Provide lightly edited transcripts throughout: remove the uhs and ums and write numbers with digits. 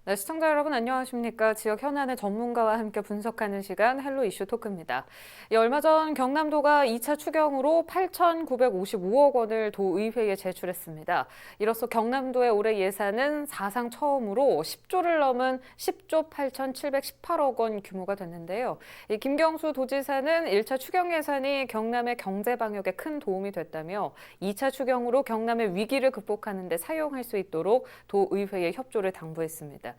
네, 시청자 여러분 안녕하십니까? 지역 현안의 전문가와 함께 분석하는 시간 헬로 이슈 토크입니다. 얼마 전 경남도가 2차 추경으로 8,955억 원을 도의회에 제출했습니다. 이로써 경남도의 올해 예산은 사상 처음으로 10조를 넘은 10조 8,718억 원 규모가 됐는데요. 김경수 도지사는 1차 추경 예산이 경남의 경제 방역에 큰 도움이 됐다며 2차 추경으로 경남의 위기를 극복하는 데 사용할 수 있도록 도의회에 협조를 당부했습니다.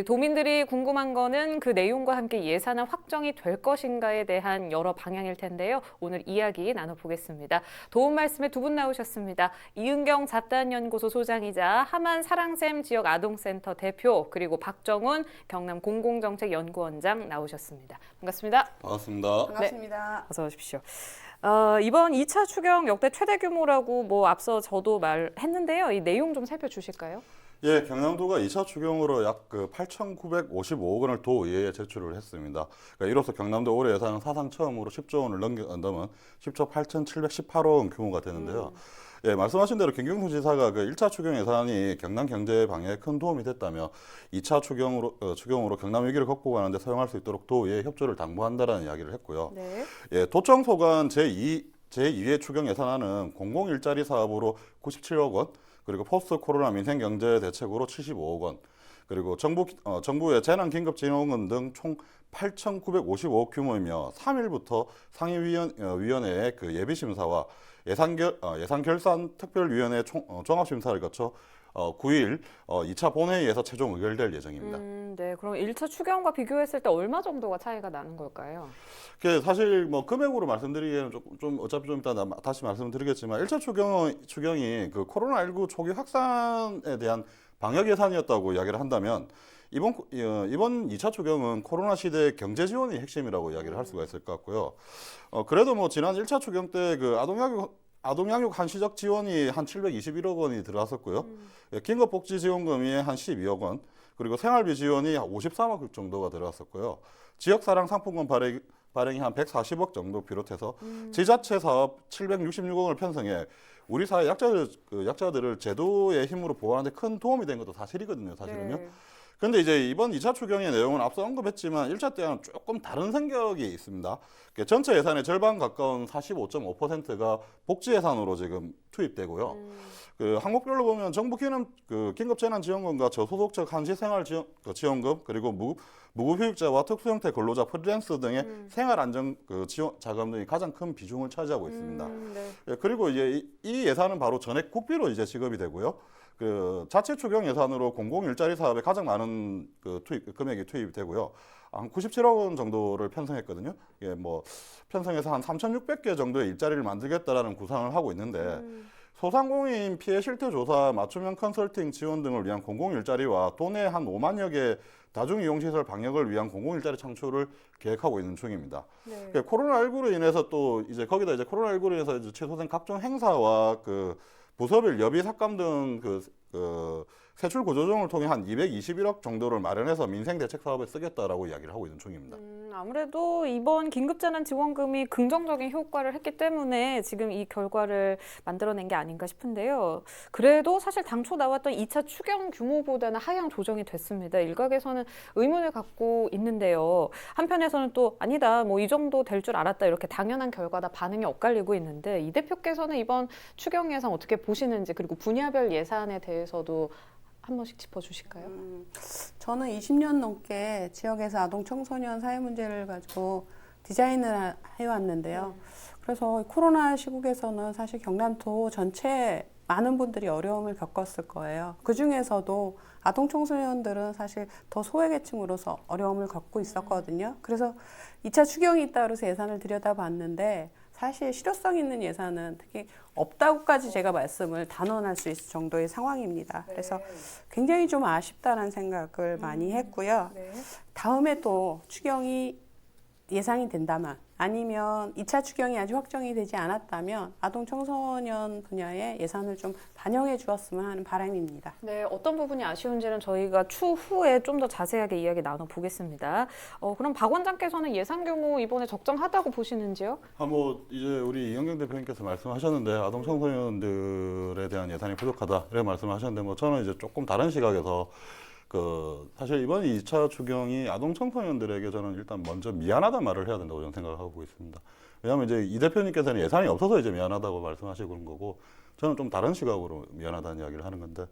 도민들이 궁금한 거는 그 내용과 함께 예산안 확정이 될 것인가에 대한 여러 방향일 텐데요. 오늘 이야기 나눠보겠습니다. 도움 말씀에 두 분 나오셨습니다. 이은경 잡단연구소 소장이자 하만 사랑샘 지역 아동센터 대표 그리고 박정훈 경남 공공정책연구원장 나오셨습니다. 반갑습니다. 반갑습니다. 네, 어서 오십시오. 이번 2차 추경 역대 최대 규모라고 앞서 저도 말했는데요. 이 내용 좀 살펴주실까요? 예, 경남도가 2차 추경으로 약 8,955억 원을 도의회에 제출을 했습니다. 그러니까 이로써 경남도 올해 예산은 사상 처음으로 10조 원을 넘은 10조 8,718억 원 규모가 되는데요. 예, 말씀하신 대로 김경수 지사가 1차 추경 예산이 경남 경제 방역에 큰 도움이 됐다며 2차 추경으로 경남 위기를 극복하는 데 사용할 수 있도록 도의회에 협조를 당부한다라는 이야기를 했고요. 네. 예, 도청 소관 제2회 추경 예산안은 공공일자리 사업으로 97억 원, 그리고 포스트 코로나 민생 경제 대책으로 75억 원, 그리고 정부의 재난긴급지원금 등 총 8,955억 규모이며 3일부터 상임위원회의 예비심사와 예산결산 특별위원회 종합심사를 거쳐 9일 2차 본회의에서 최종 의결될 예정입니다. 네, 그럼 1차 추경과 비교했을 때 얼마 정도가 차이가 나는 걸까요? 사실 금액으로 말씀드리기에는 어차피 좀 이따 다시 말씀드리겠지만 1차 추경이 코로나19 초기 확산에 대한 방역 예산이었다고 이야기를 한다면 이번 2차 추경은 코로나 시대의 경제 지원이 핵심이라고 이야기를 할 수가 있을 것 같고요. 그래도 지난 1차 추경 때 아동양육 한시적 지원이 한 721억 원이 들어갔었고요. 긴급복지지원금이 한 12억 원, 그리고 생활비 지원이 53억 정도가 들어갔었고요. 지역사랑 상품권 발행이 한 140억 정도 비롯해서 지자체 사업 766억 원을 편성해 우리 사회 약자들을 제도의 힘으로 보호하는 데 큰 도움이 된 것도 사실이거든요, 사실은요. 네. 근데 이제 이번 2차 추경의 내용은 앞서 언급했지만 1차 때와는 조금 다른 성격이 있습니다. 전체 예산의 절반 가까운 45.5%가 복지 예산으로 지금 투입되고요. 항목별로 보면 정부 긴급재난지원금과 저소득층 한시생활지원금 그리고 무급휴직자와 특수형태 근로자 프리랜서 등의 생활안정 지원 자금 등이 가장 큰 비중을 차지하고 있습니다. 네. 예, 그리고 이제 이 예산은 바로 전액 국비로 이제 지급이 되고요. 자체 추경 예산으로 공공 일자리 사업에 가장 많은 금액이 투입이 되고요. 한 97억 원 정도를 편성했거든요. 예, 편성해서 한 3,600개 정도의 일자리를 만들겠다라는 구상을 하고 있는데 소상공인 피해 실태 조사, 맞춤형 컨설팅 지원 등을 위한 공공 일자리와 도내 한 5만여 개 다중이용시설 방역을 위한 공공 일자리 창출을 계획하고 있는 중입니다. 네. 코로나19로 인해서 거기다 코로나19로 인해서 취소된 각종 행사와 부서별 여비 삭감 등 세출 구조조정을 통해 한 221억 정도를 마련해서 민생 대책 사업에 쓰겠다라고 이야기를 하고 있는 중입니다. 아무래도 이번 긴급재난지원금이 긍정적인 효과를 했기 때문에 지금 이 결과를 만들어낸 게 아닌가 싶은데요. 그래도 사실 당초 나왔던 2차 추경 규모보다는 하향 조정이 됐습니다. 일각에서는 의문을 갖고 있는데요. 한편에서는 또 아니다, 이 정도 될 줄 알았다, 이렇게 당연한 결과다 반응이 엇갈리고 있는데 이 대표께서는 이번 추경 예산 어떻게 보시는지, 그리고 분야별 예산에 대해서도 한 번씩 짚어주실까요? 저는 20년 넘게 지역에서 아동 청소년 사회 문제를 가지고 디자인을 해왔는데요. 그래서 코로나 시국에서는 사실 경남도 전체 많은 분들이 어려움을 겪었을 거예요. 그 중에서도 아동 청소년들은 사실 더 소외계층으로서 어려움을 겪고 있었거든요. 그래서 2차 추경이 있다 그래서 예산을 들여다봤는데 사실 실효성 있는 예산은 특히 없다고까지 제가 말씀을 단언할 수 있을 정도의 상황입니다. 그래서 굉장히 좀 아쉽다는 생각을 많이 했고요. 네. 다음에 또 추경이 예상이 된다면 아니면 2차 추경이 아직 확정이 되지 않았다면 아동 청소년 분야에 예산을 좀 반영해 주었으면 하는 바람입니다. 네, 어떤 부분이 아쉬운지는 저희가 추후에 좀 더 자세하게 이야기 나눠보겠습니다. 그럼 박 원장께서는 예산 규모 이번에 적정하다고 보시는지요? 이제 우리 이영경 대표님께서 말씀하셨는데 아동 청소년들에 대한 예산이 부족하다 이렇게 말씀하셨는데 저는 이제 조금 다른 시각에서 사실 이번 2차 추경이 아동 청소년들에게 저는 일단 먼저 미안하다 말을 해야 된다고 저는 생각하고 있습니다. 왜냐하면 이제 이 대표님께서는 예산이 없어서 이제 미안하다고 말씀하시고 그런 거고 저는 좀 다른 시각으로 미안하다는 이야기를 하는 건데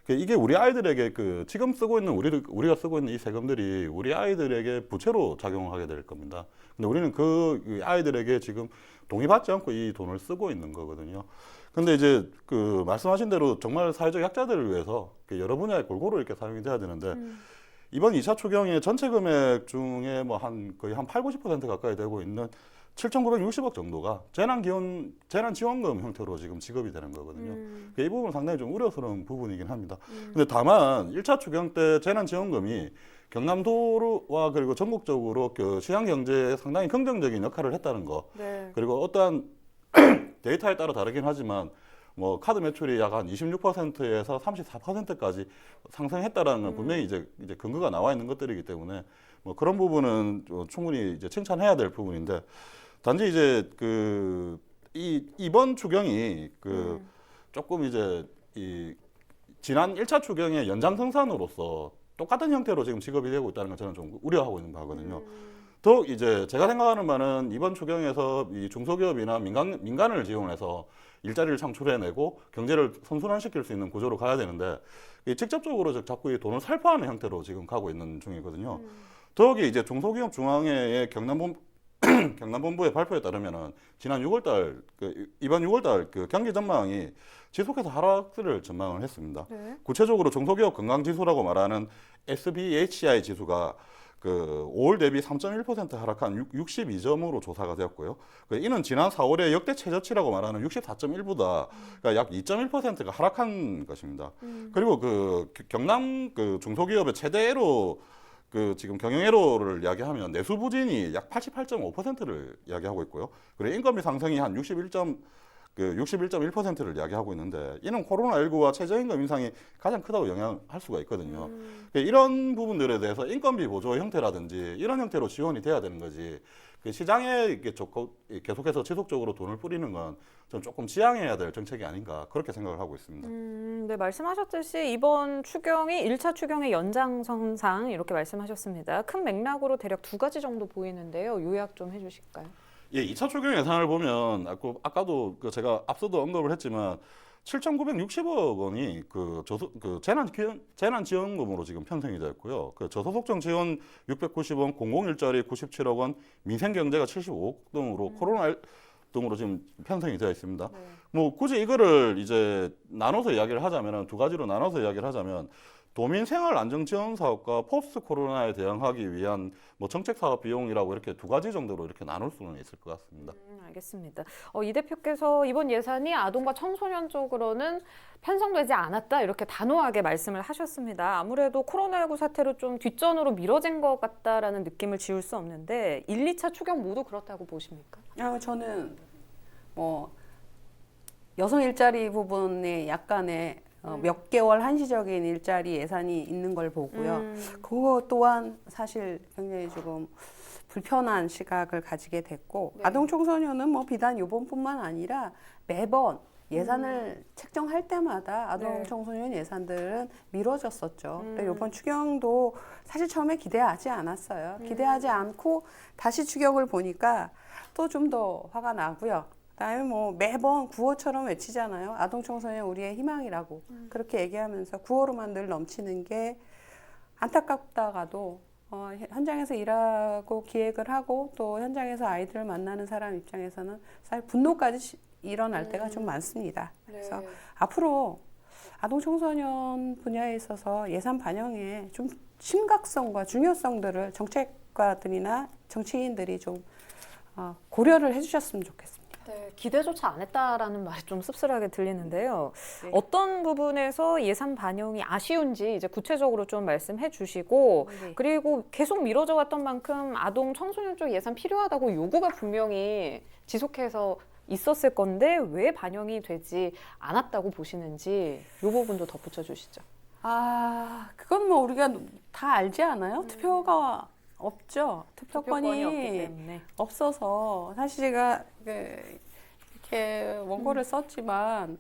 이게 우리 아이들에게 지금 쓰고 있는 우리가 쓰고 있는 이 세금들이 우리 아이들에게 부채로 작용하게 될 겁니다. 근데 우리는 그 아이들에게 지금 동의받지 않고 이 돈을 쓰고 있는 거거든요. 근데 이제 말씀하신 대로 정말 사회적 약자들을 위해서 여러 분야에 골고루 이렇게 사용이 돼야 되는데 이번 2차 추경의 전체 금액 중에 뭐 거의 한 8, 90% 가까이 되고 있는 7,960억 정도가 재난지원금 형태로 지금 지급이 되는 거거든요. 이 부분은 상당히 좀 우려스러운 부분이긴 합니다. 근데 다만 1차 추경 때 재난지원금이 경남도와 그리고 전국적으로 시장 경제에 상당히 긍정적인 역할을 했다는 거. 네. 그리고 어떠한 데이터에 따라 다르긴 하지만 뭐 카드 매출이 약 한 26%에서 34%까지 상승했다라는 건 분명히 이제 근거가 나와 있는 것들이기 때문에 뭐 그런 부분은 충분히 이제 칭찬해야 될 부분인데 단지 이제 이번 추경이 조금 이제 지난 1차 추경의 연장성산으로서 똑같은 형태로 지금 지급이 되고 있다는 걸 저는 좀 우려하고 있는 바거든요. 더욱 이제 제가 생각하는 바는 이번 추경에서 이 중소기업이나 민간을 지원해서 일자리를 창출해내고 경제를 선순환시킬 수 있는 구조로 가야 되는데 직접적으로 자꾸 이 돈을 살포하는 형태로 지금 가고 있는 중이거든요. 더욱이 이제 중소기업 중앙회의 경남본부의 발표에 따르면은 지난 6월달 이번 6월달 경기 전망이 지속해서 하락세를 전망을 했습니다. 네. 구체적으로 중소기업 건강지수라고 말하는 SBHI 지수가 5월 대비 3.1% 하락한 62점으로 조사가 되었고요. 이는 지난 4월에 역대 최저치라고 말하는 64.1보다 그러니까 약 2.1%가 하락한 것입니다. 그리고 경남 중소기업의 최대로 지금 경영애로를 이야기하면 내수 부진이 약 88.5%를 이야기하고 있고요. 그리고 인건비 상승이 한 61.1%를 이야기하고 있는데 이는 코로나19와 최저임금 인상이 가장 크다고 영향할 수가 있거든요. 이런 부분들에 대해서 인건비 보조 형태라든지 이런 형태로 지원이 돼야 되는 거지. 시장에 계속해서 지속적으로 돈을 뿌리는 건 좀 조금 지양해야 될 정책이 아닌가 그렇게 생각을 하고 있습니다. 네, 말씀하셨듯이 이번 추경이 1차 추경의 연장선상 이렇게 말씀하셨습니다. 큰 맥락으로 대략 두 가지 정도 보이는데요. 요약 좀 해주실까요? 예, 2차 추경 예산을 보면 아까도 제가 앞서도 언급을 했지만 7,960억 원이 재난지원금으로 지금 편성이 되어 있고요. 저소득층 지원 690원, 공공일자리 97억 원, 민생경제가 75억 등으로 코로나 등으로 지금 편성이 되어 있습니다. 네. 뭐 굳이 이거를 이제 나눠서 이야기를 하자면 두 가지로 나눠서 이야기를 하자면 도민생활안정지원사업과 포스트 코로나에 대응하기 위한 뭐 정책사업 비용이라고 이렇게 두 가지 정도로 이렇게 나눌 수는 있을 것 같습니다. 알겠습니다. 이 대표께서 이번 예산이 아동과 청소년 쪽으로는 편성되지 않았다 이렇게 단호하게 말씀을 하셨습니다. 아무래도 코로나19 사태로 좀 뒷전으로 미뤄진 것 같다라는 느낌을 지울 수 없는데 1, 2차 추경 모두 그렇다고 보십니까? 저는 뭐 여성 일자리 부분에 약간의 몇 개월 한시적인 일자리 예산이 있는 걸 보고요. 그거 또한 사실 굉장히 조금 불편한 시각을 가지게 됐고 네. 아동 청소년은 뭐 비단 이번뿐만 아니라 매번 예산을 책정할 때마다 아동 네. 청소년 예산들은 미뤄졌었죠. 근데 이번 추경도 사실 처음에 기대하지 않았어요. 기대하지 않고 다시 추경을 보니까 또 좀 더 화가 나고요. 그다음에 뭐 매번 구호처럼 외치잖아요. 아동 청소년 우리의 희망이라고 그렇게 얘기하면서 구호로만 늘 넘치는 게 안타깝다가도 현장에서 일하고 기획을 하고 또 현장에서 아이들을 만나는 사람 입장에서는 사실 분노까지 일어날 때가 좀 많습니다. 그래서 앞으로 아동 청소년 분야에 있어서 예산 반영에 좀 심각성과 중요성들을 정책가들이나 정치인들이 좀 고려를 해주셨으면 좋겠습니다. 네, 기대조차 안 했다라는 말이 좀 씁쓸하게 들리는데요. 네. 어떤 부분에서 예산 반영이 아쉬운지 이제 구체적으로 좀 말씀해 주시고 네. 그리고 계속 미뤄져 왔던 만큼 아동 청소년 쪽 예산 필요하다고 요구가 분명히 지속해서 있었을 건데 왜 반영이 되지 않았다고 보시는지 이 부분도 덧붙여 주시죠. 그건 뭐 우리가 다 알지 않아요? 투표가 없죠. 투표권이 없기 때문에. 없어서 사실 제가 이렇게 원고를 썼지만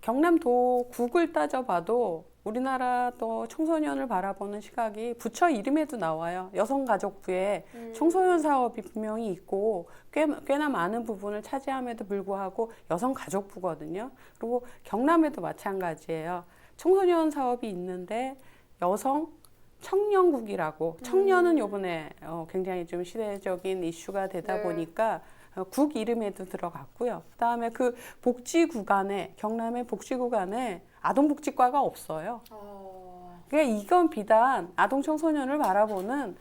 경남도 국을 따져봐도 우리나라 또 청소년을 바라보는 시각이 부처 이름에도 나와요. 여성가족부에 청소년 사업이 분명히 있고 꽤나 많은 부분을 차지함에도 불구하고 여성가족부거든요. 그리고 경남에도 마찬가지예요. 청소년 사업이 있는데 여성 청년국이라고 청년은 요번에 굉장히 좀 시대적인 이슈가 되다 네. 보니까 국 이름에도 들어갔고요. 그다음에 그 복지구간에 경남의 복지구간에 아동복지과가 없어요. 그러니까 이건 비단 아동 청소년을 바라보는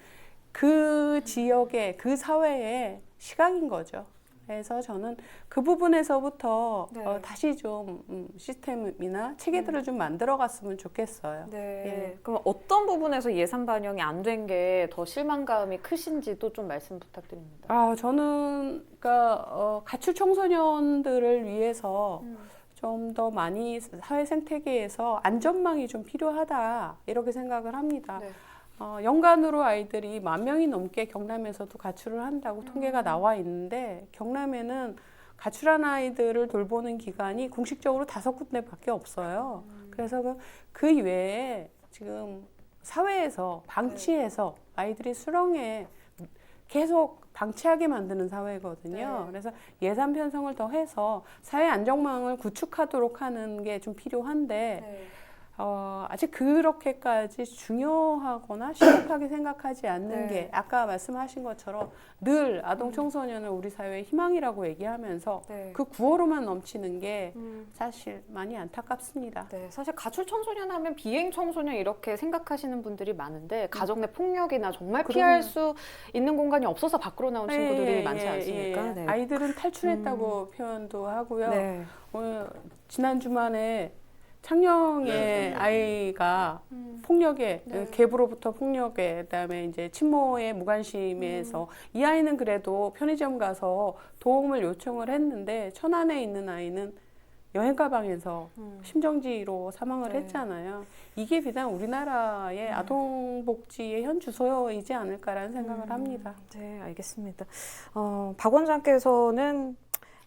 그 지역의 그 사회의 시각인 거죠. 그래서 저는 그 부분에서부터 네. 다시 좀 시스템이나 체계들을 좀 만들어갔으면 좋겠어요. 네. 예. 그럼 어떤 부분에서 예산 반영이 안 된 게 더 실망감이 크신지도 좀 말씀 부탁드립니다. 저는 그러니까 가출 청소년들을 위해서 좀 더 많이 사회 생태계에서 안전망이 좀 필요하다 이렇게 생각을 합니다. 네. 연간으로 아이들이 10,000명이 넘게 경남에서도 가출을 한다고 통계가 나와 있는데 경남에는 가출한 아이들을 돌보는 기관이 공식적으로 5군데밖에 없어요. 그래서 그 외에 지금 사회에서 방치해서 아이들이 수렁에 계속 방치하게 만드는 사회거든요. 네. 그래서 예산 편성을 더 해서 사회 안정망을 구축하도록 하는 게 좀 필요한데 네. 아직 그렇게까지 중요하거나 시급하게 생각하지 않는 네. 게 아까 말씀하신 것처럼 늘 아동 청소년을 우리 사회의 희망이라고 얘기하면서 네. 그 구호로만 넘치는 게 사실 많이 안타깝습니다. 네, 사실 가출 청소년 하면 비행 청소년 이렇게 생각하시는 분들이 많은데 가정 내 폭력이나 정말 피할 수 있는 공간이 없어서 밖으로 나온 친구들이 많지 않습니까? 네. 아이들은 탈출했다고 표현도 하고요. 네. 지난 주말에 창녕의 아이가 폭력에 계부로부터 폭력에 그다음에 이제 친모의 무관심에서 이 아이는 그래도 편의점 가서 도움을 요청을 했는데 천안에 있는 아이는 여행 가방에서 심정지로 사망을 네. 했잖아요. 이게 비단 우리나라의 아동복지의 현 주소이지 않을까라는 생각을 합니다. 네, 알겠습니다. 박 원장께서는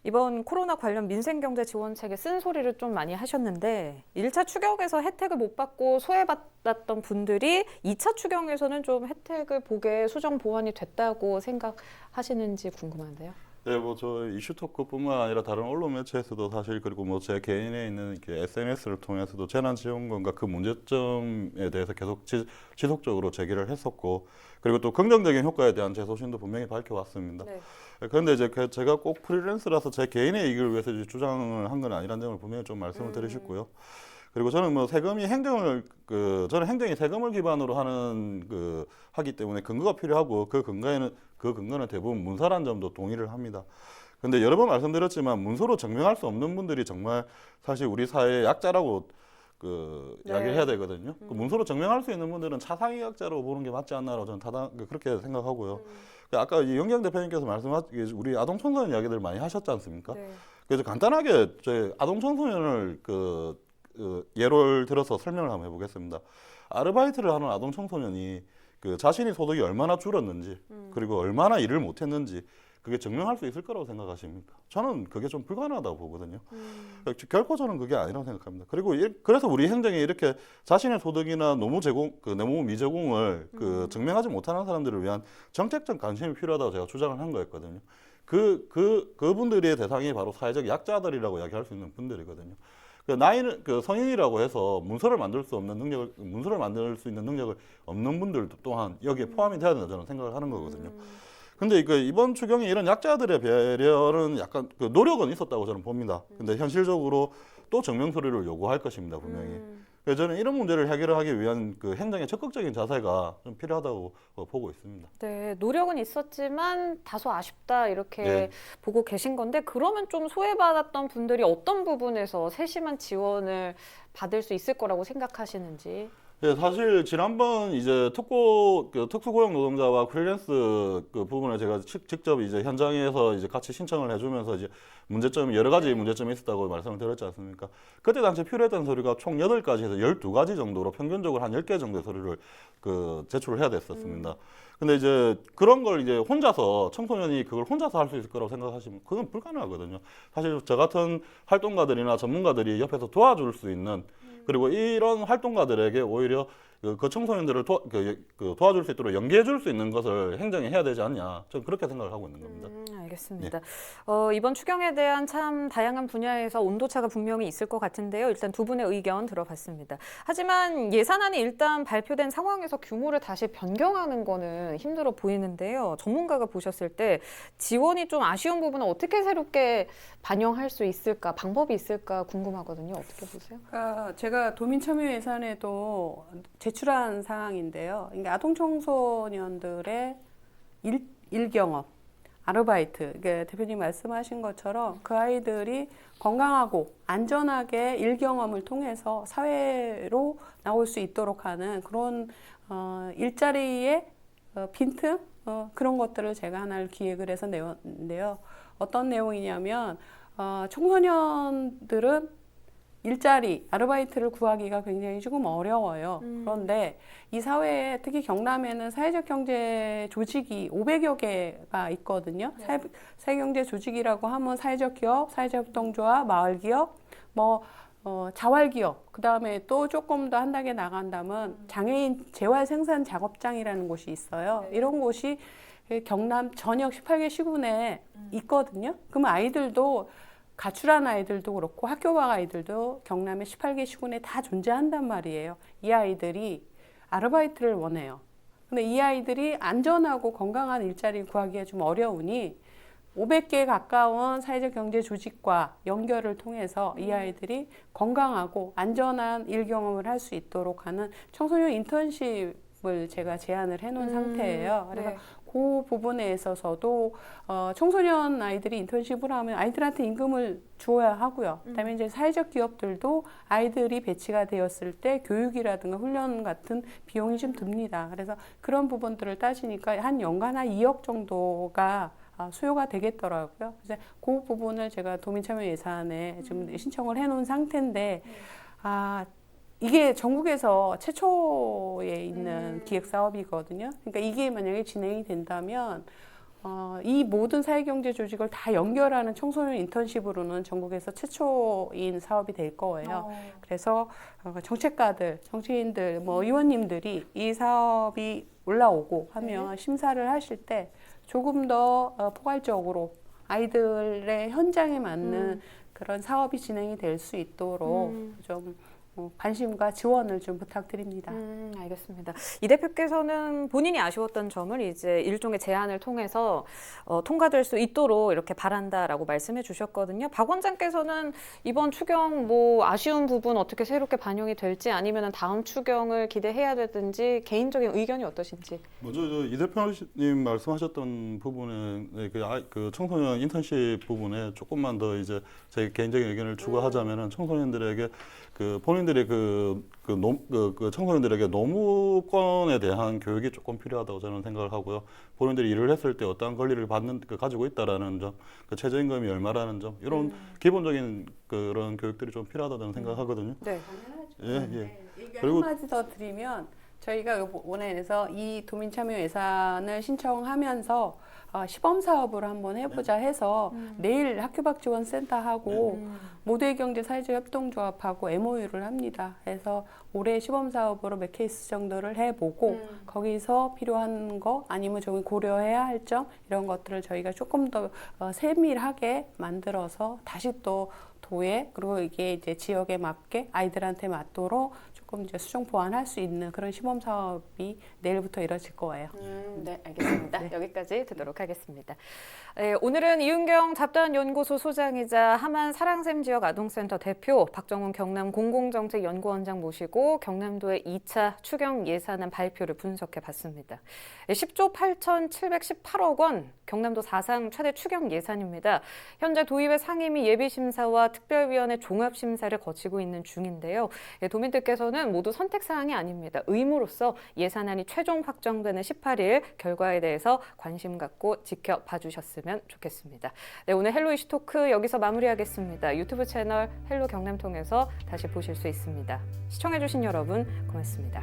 이번 코로나 관련 민생경제 지원책에 쓴소리를 좀 많이 하셨는데 1차 추경에서 혜택을 못 받고 소외받았던 분들이 2차 추경에서는 좀 혜택을 보게 수정 보완이 됐다고 생각하시는지 궁금한데요. 네, 뭐 저 이슈토크뿐만 아니라 다른 언론 매체에서도 사실 그리고 뭐 제 개인에 있는 이렇게 SNS를 통해서도 재난지원금과 그 문제점에 대해서 계속 지속적으로 제기를 했었고 그리고 또 긍정적인 효과에 대한 제 소신도 분명히 밝혀왔습니다. 네. 그런데 이제 제가 꼭 프리랜서라서 제 개인의 이익을 위해서 이제 주장을 한 건 아니라는 점을 분명히 좀 말씀을 드리셨고요. 그리고 저는 뭐 세금이 저는 행정이 세금을 기반으로 하는 하기 때문에 근거가 필요하고 그 근거는 대부분 문서란 점도 동의를 합니다. 근데 여러 번 말씀드렸지만 문서로 증명할 수 없는 분들이 정말 사실 우리 사회의 약자라고 이야기를 해야 되거든요. 그 문서로 증명할 수 있는 분들은 차상위약자로 보는 게 맞지 않나라고 저는 그렇게 생각하고요. 아까 이 영경 대표님께서 우리 아동 청소년 이야기들 많이 하셨지 않습니까? 네. 그래서 간단하게 저희 아동 청소년을 예를 들어서 설명을 한번 해보겠습니다. 아르바이트를 하는 아동 청소년이 자신이 소득이 얼마나 줄었는지 그리고 얼마나 일을 못했는지 그게 증명할 수 있을 거라고 생각하십니까? 저는 그게 좀 불가능하다고 보거든요. 결코 저는 그게 아니라고 생각합니다. 그리고 그래서 우리 행정이 이렇게 자신의 소득이나 노무 미제공을 증명하지 못하는 사람들을 위한 정책적 관심이 필요하다고 제가 주장을 한 거였거든요. 그분들의 대상이 바로 사회적 약자들이라고 이야기할 수 있는 분들이거든요. 나이는 성인이라고 해서 문서를 만들 수 있는 능력을 없는 분들도 또한 여기에 포함이 돼야 된다 저는 생각을 하는 거거든요. 근데 이번 추경에 이런 약자들의 배려는 약간 노력은 있었다고 저는 봅니다. 근데 현실적으로 또 증명 서류를 요구할 것입니다, 분명히. 그래서 저는 이런 문제를 해결하기 위한 행정의 적극적인 자세가 좀 필요하다고 보고 있습니다. 네, 노력은 있었지만 다소 아쉽다 이렇게 네. 보고 계신 건데 그러면 좀 소외받았던 분들이 어떤 부분에서 세심한 지원을 받을 수 있을 거라고 생각하시는지. 네, 사실 지난번 이제 특수고용 노동자와 프리랜스 부분을 제가 직접 이제 현장에서 이제 같이 신청을 해주면서 이제 여러 가지 문제점이 있었다고 말씀을 드렸지 않습니까? 그때 당시 필요했던 서류가 총 8가지에서 12가지 정도로 평균적으로 한 10개 정도의 서류를 제출을 해야 됐었습니다. 근데 이제 그런 걸 이제 청소년이 그걸 혼자서 할 수 있을 거라고 생각하시면 그건 불가능하거든요. 사실 저 같은 활동가들이나 전문가들이 옆에서 도와줄 수 있는 그리고 이런 활동가들에게 오히려 그 청소년들을 도와줄 수 있도록 연계해 줄 수 있는 것을 행정이 해야 되지 않냐. 저는 그렇게 생각을 하고 있는 겁니다. 알겠습니다. 이번 추경에 대한 참 다양한 분야에서 온도차가 분명히 있을 것 같은데요. 일단 두 분의 의견 들어봤습니다. 하지만 예산안이 일단 발표된 상황에서 규모를 다시 변경하는 거는 힘들어 보이는데요. 전문가가 보셨을 때 지원이 좀 아쉬운 부분은 어떻게 새롭게 반영할 수 있을까, 방법이 있을까 궁금하거든요. 어떻게 보세요? 제가 도민참여 예산에도 제출한 사항인데요. 그러니까 아동 청소년들의 일경업, 아르바이트, 그러니까 대표님 말씀하신 것처럼 그 아이들이 건강하고 안전하게 일경험을 통해서 사회로 나올 수 있도록 하는 그런 일자리의 빈틈 그런 것들을 제가 하나를 기획을 해서 내었는데요. 어떤 내용이냐면 청소년들은 일자리, 아르바이트를 구하기가 굉장히 조금 어려워요. 그런데 이 사회에 특히 경남에는 사회적 경제 조직이 500여 개가 있거든요. 네. 사회경제 조직이라고 하면 사회적 기업, 사회적 협동조합, 마을 기업, 자활 기업, 그 다음에 또 조금 더 한 단계 나간다면 장애인 재활 생산 작업장이라는 곳이 있어요. 네. 이런 곳이 경남 전역 18개 시군에 있거든요. 그러면 아이들도 가출한 아이들도 그렇고 학교 가 아이들도 경남의 18개 시군에 다 존재한단 말이에요. 이 아이들이 아르바이트를 원해요. 근데 이 아이들이 안전하고 건강한 일자리를 구하기가 좀 어려우니 500개에 가까운 사회적 경제 조직과 연결을 통해서 이 아이들이 건강하고 안전한 일 경험을 할 수 있도록 하는 청소년 인턴십을 제가 제안을 해놓은 상태예요. 그래서 네. 그 부분에 있어서도 청소년 아이들이 인턴십을 하면 아이들한테 임금을 주어야 하고요. 그다음에 이제 사회적 기업들도 아이들이 배치가 되었을 때 교육이라든가 훈련 같은 비용이 좀 듭니다. 그래서 그런 부분들을 따지니까 한 연간 한 2억 정도가 수요가 되겠더라고요. 그래서 그 부분을 제가 도민참여 예산에 지금 신청을 해놓은 상태인데 이게 전국에서 최초에 있는 기획 사업이거든요. 그러니까 이게 만약에 진행이 된다면 이 모든 사회경제 조직을 다 연결하는 청소년 인턴십으로는 전국에서 최초인 사업이 될 거예요. 그래서 정책가들, 정치인들, 의원님들이 이 사업이 올라오고 하면 심사를 하실 때 조금 더 포괄적으로 아이들의 현장에 맞는 그런 사업이 진행이 될 수 있도록 좀 관심과 지원을 좀 부탁드립니다. 알겠습니다. 이 대표께서는 본인이 아쉬웠던 점을 이제 일종의 제안을 통해서 통과될 수 있도록 이렇게 바란다라고 말씀해 주셨거든요. 박 원장께서는 이번 추경 아쉬운 부분 어떻게 새롭게 반영이 될지 아니면 다음 추경을 기대해야 되든지 개인적인 의견이 어떠신지. 먼저 이 대표님 말씀하셨던 부분에 그 청소년 인턴십 부분에 조금만 더 이제 제 개인적인 의견을 추가하자면은 청소년들에게 본인들이 청소년들에게 노무권에 대한 교육이 조금 필요하다고 저는 생각을 하고요. 본인들이 일을 했을 때 어떠한 권리를 가지고 있다라는 점, 최저임금이 얼마라는 점, 이런 기본적인 그런 교육들이 좀 필요하다고 저는 생각하거든요. 네. 그리고 한마디 더 드리면 저희가 이번에서 이 도민참여 예산을 신청하면서 시범사업으로 한번 해보자 해서 내일 학교박지원센터하고 모두의경제 사회적 협동조합하고 MOU를 합니다. 그래서 올해 시범사업으로 몇 케이스 정도를 해보고 거기서 필요한 거 아니면 저기 고려해야 할 점 이런 것들을 저희가 조금 더 세밀하게 만들어서 다시 또 도에 그리고 이게 이제 지역에 맞게 아이들한테 맞도록 조금 이제 수정 보완할 수 있는 그런 시범 사업이 내일부터 이뤄질 거예요. 네, 알겠습니다. 여기까지 듣도록 하겠습니다. 오늘은 이은경 잡다한연구소 소장이자 함안 사랑샘 지역 아동센터 대표 박정훈 경남 공공정책연구원장 모시고 경남도의 2차 추경 예산안 발표를 분석해 봤습니다. 10조 8,718억 원, 경남도 사상 최대 추경 예산입니다. 현재 도의회 상임위 예비심사와 특별위원회 종합심사를 거치고 있는 중인데요. 도민들께서는 모두 선택사항이 아닙니다. 의무로서 예산안이 최종 확정되는 18일 결과에 대해서 관심 갖고 지켜봐 주셨으면 좋겠습니다. 네, 오늘 헬로 이슈 토크 여기서 마무리하겠습니다. 유튜브 채널 헬로 경남 통해서 다시 보실 수 있습니다. 시청해주신 여러분 고맙습니다.